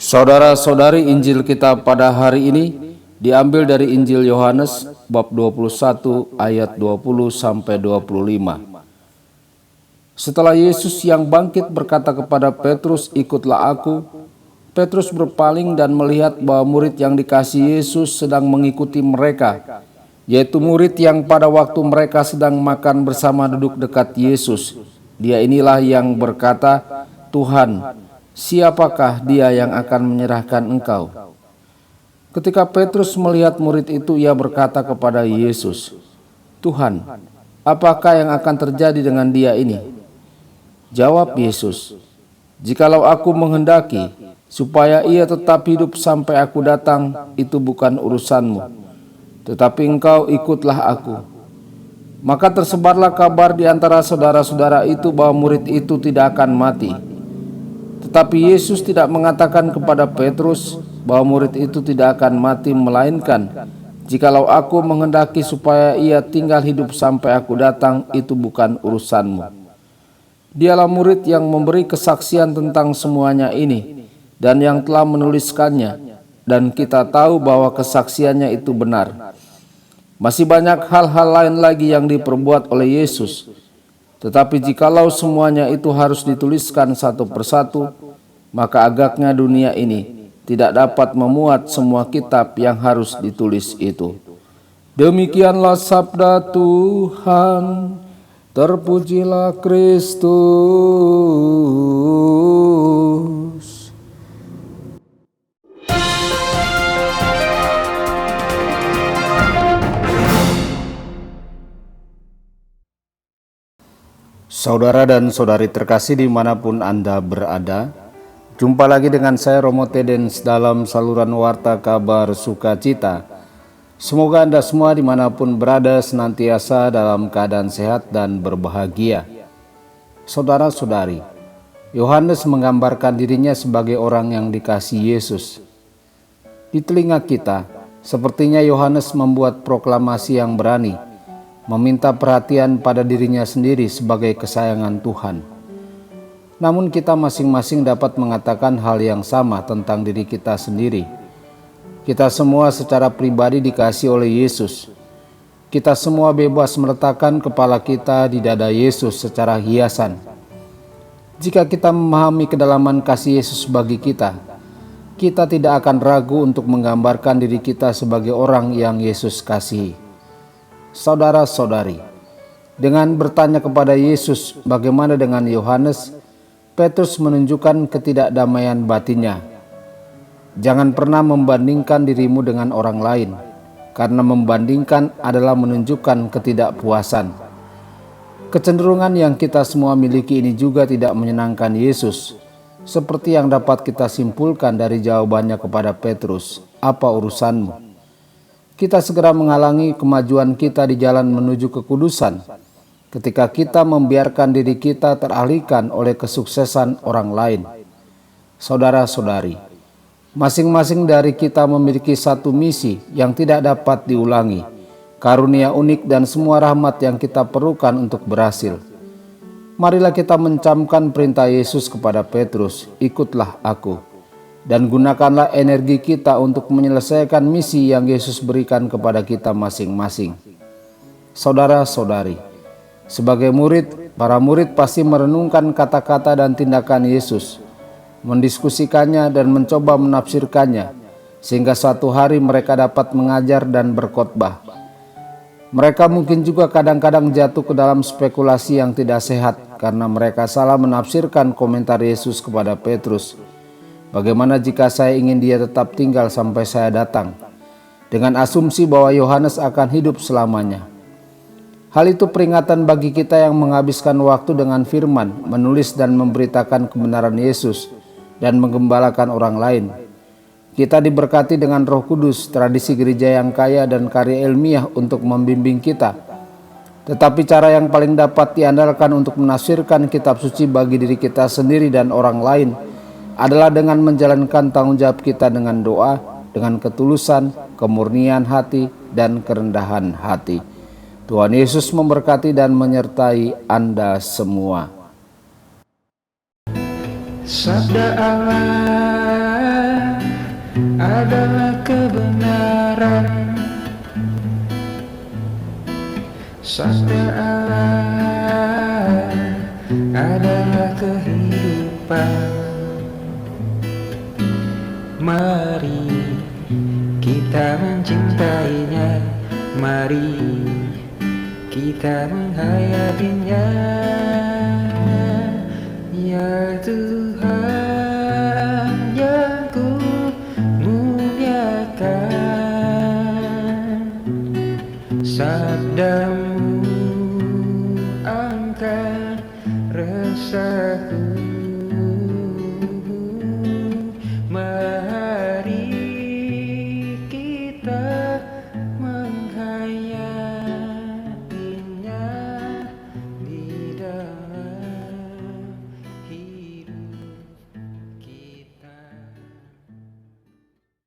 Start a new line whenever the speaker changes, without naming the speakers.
Saudara-saudari, Injil kita pada hari ini diambil dari Injil Yohanes bab 21 ayat 20 sampai 25. Setelah Yesus yang bangkit berkata kepada Petrus, "Ikutlah aku." Petrus berpaling dan melihat bahwa murid yang dikasihi Yesus sedang mengikuti mereka, yaitu murid yang pada waktu mereka sedang makan bersama duduk dekat Yesus. Dia inilah yang berkata, "Tuhan, siapakah dia yang akan menyerahkan engkau?" Ketika Petrus melihat murid itu, ia berkata kepada Yesus, "Tuhan, apakah yang akan terjadi dengan dia ini?" Jawab Yesus, "Jikalau aku menghendaki supaya ia tetap hidup sampai aku datang, itu bukan urusanmu. Tetapi engkau ikutlah aku." Maka tersebarlah kabar di antara saudara-saudara itu bahwa murid itu tidak akan mati. Tetapi Yesus tidak mengatakan kepada Petrus bahwa murid itu tidak akan mati, melainkan, "Jikalau aku menghendaki supaya ia tinggal hidup sampai aku datang, itu bukan urusanmu." Dialah murid yang memberi kesaksian tentang semuanya ini dan yang telah menuliskannya, dan kita tahu bahwa kesaksiannya itu benar. Masih banyak hal-hal lain lagi yang diperbuat oleh Yesus. Tetapi jikalau semuanya itu harus dituliskan satu persatu, maka agaknya dunia ini tidak dapat memuat semua kitab yang harus ditulis itu. Demikianlah sabda Tuhan. Terpujilah Kristus. Saudara dan saudari terkasih dimanapun Anda berada, jumpa lagi dengan saya Romo Tedens dalam saluran Warta Kabar Sukacita. Semoga Anda semua dimanapun berada senantiasa dalam keadaan sehat dan berbahagia. Saudara-saudari, Yohanes menggambarkan dirinya sebagai orang yang dikasihi Yesus. Di telinga kita, sepertinya Yohanes membuat proklamasi yang berani, meminta perhatian pada dirinya sendiri sebagai kesayangan Tuhan. Namun kita masing-masing dapat mengatakan hal yang sama tentang diri kita sendiri. Kita semua secara pribadi dikasihi oleh Yesus. Kita semua bebas meletakkan kepala kita di dada Yesus secara hiasan. Jika kita memahami kedalaman kasih Yesus bagi kita, kita tidak akan ragu untuk menggambarkan diri kita sebagai orang yang Yesus kasihi. Saudara-saudari, dengan bertanya kepada Yesus bagaimana dengan Yohanes, Petrus menunjukkan ketidakdamaian batinnya. Jangan pernah membandingkan dirimu dengan orang lain, karena membandingkan adalah menunjukkan ketidakpuasan. Kecenderungan yang kita semua miliki ini juga tidak menyenangkan Yesus, seperti yang dapat kita simpulkan dari jawabannya kepada Petrus, "Apa urusanmu?" Kita segera menghalangi kemajuan kita di jalan menuju kekudusan, ketika kita membiarkan diri kita teralihkan oleh kesuksesan orang lain. Saudara-saudari, masing-masing dari kita memiliki satu misi yang tidak dapat diulangi, karunia unik dan semua rahmat yang kita perlukan untuk berhasil. Marilah kita mencamkan perintah Yesus kepada Petrus, "Ikutlah aku." Dan gunakanlah energi kita untuk menyelesaikan misi yang Yesus berikan kepada kita masing-masing. Saudara-saudari, sebagai murid, para murid pasti merenungkan kata-kata dan tindakan Yesus, mendiskusikannya dan mencoba menafsirkannya, sehingga suatu hari mereka dapat mengajar dan berkhotbah. Mereka mungkin juga kadang-kadang jatuh ke dalam spekulasi yang tidak sehat karena mereka salah menafsirkan komentar Yesus kepada Petrus. "Bagaimana jika saya ingin dia tetap tinggal sampai saya datang?" dengan asumsi bahwa Yohanes akan hidup selamanya. Hal itu peringatan bagi kita yang menghabiskan waktu dengan firman, menulis dan memberitakan kebenaran Yesus, dan menggembalakan orang lain. Kita diberkati dengan Roh Kudus, tradisi gereja yang kaya dan karya ilmiah untuk membimbing kita. Tetapi cara yang paling dapat diandalkan untuk menafsirkan kitab suci bagi diri kita sendiri dan orang lain adalah dengan menjalankan tanggung jawab kita dengan doa, dengan ketulusan, kemurnian hati, dan kerendahan hati. Tuhan Yesus memberkati dan menyertai Anda semua.
Sabda Allah adalah kebenaran, sabda Allah adalah kehidupan. Mari kita mencintainya, mari kita menghayatinya. Ya Tuhan yang ku muliakan, sabdamu angkat resahku.